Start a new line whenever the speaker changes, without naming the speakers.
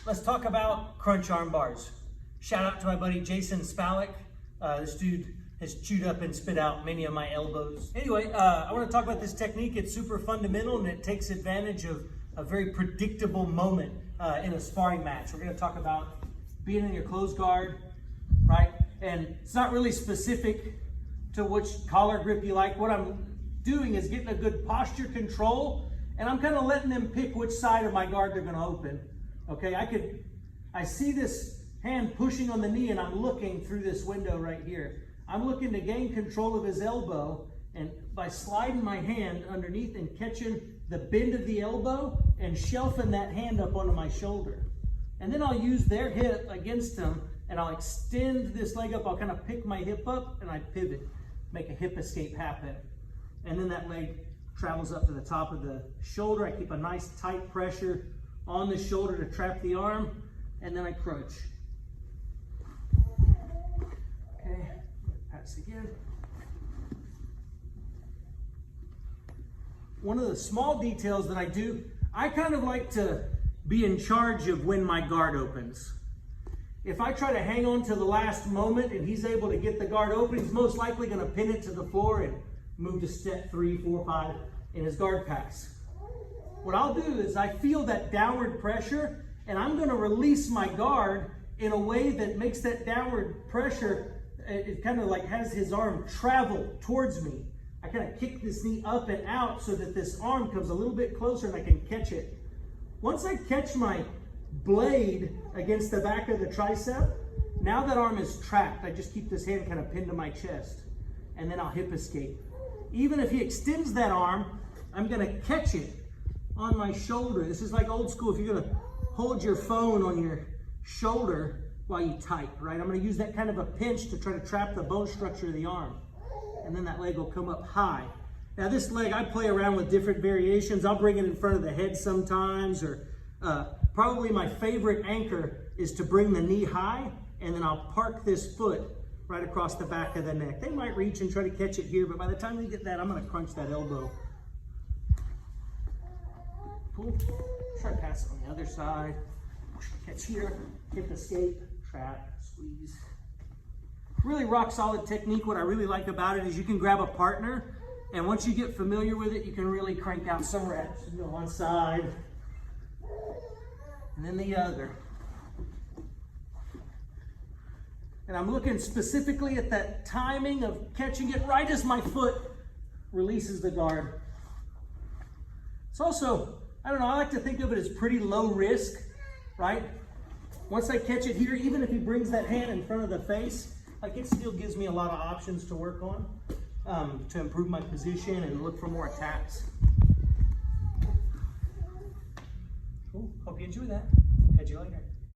Let's talk about crunch arm bars. Shout out to my buddy Jason Spalek. This dude has chewed up and spit out many of my elbows. Anyway, I want to talk about this technique. It's super fundamental and it takes advantage of a very predictable moment in a sparring match. We're going to talk about being in your closed guard, right? And it's not really specific to which collar grip you like. What I'm doing is getting a good posture control, and I'm kind of letting them pick which side of my guard they're going to open. Okay, I see this hand pushing on the knee, and I'm looking through this window right here. I'm looking to gain control of his elbow, and by sliding my hand underneath and catching the bend of the elbow and shelving that hand up onto my shoulder. And then I'll use their hip against them, and I'll extend this leg up. I'll kind of pick my hip up, and I pivot, make a hip escape happen. And then that leg travels up to the top of the shoulder. I keep a nice tight pressure on the shoulder to trap the arm, and then I crunch. Okay, pass again. One of the small details that I do, I kind of like to be in charge of when my guard opens. If I try to hang on to the last moment and he's able to get the guard open, he's most likely going to pin it to the floor and move to step 3, 4, 5 in his guard pass. What I'll do is I feel that downward pressure, and I'm going to release my guard in a way that makes that downward pressure, it kind of like has his arm travel towards me. I kind of kick this knee up and out so that this arm comes a little bit closer and I can catch it. Once I catch my blade against the back of the tricep, now that arm is trapped. I just keep this hand kind of pinned to my chest, and then I'll hip escape. Even if he extends that arm, I'm going to catch it on my shoulder. This is like old school. If you're going to hold your phone on your shoulder while you type, right? I'm going to use that kind of a pinch to try to trap the bone structure of the arm. And then that leg will come up high. Now this leg, I play around with different variations. I'll bring it in front of the head sometimes, or probably my favorite anchor is to bring the knee high, and then I'll park this foot right across the back of the neck. They might reach and try to catch it here, but by the time they get that, I'm going to crunch that elbow. Pull, try to pass it on the other side. Catch here, hip escape, trap, squeeze. Really rock solid technique. What I really like about it is you can grab a partner, and once you get familiar with it, you can really crank out some reps. You go one side, and then the other. And I'm looking specifically at that timing of catching it right as my foot releases the guard. It's also, I don't know, I like to think of it as pretty low risk, right? Once I catch it here, even if he brings that hand in front of the face, like it still gives me a lot of options to work on to improve my position and look for more attacks. Cool, hope you enjoy that. Catch you later.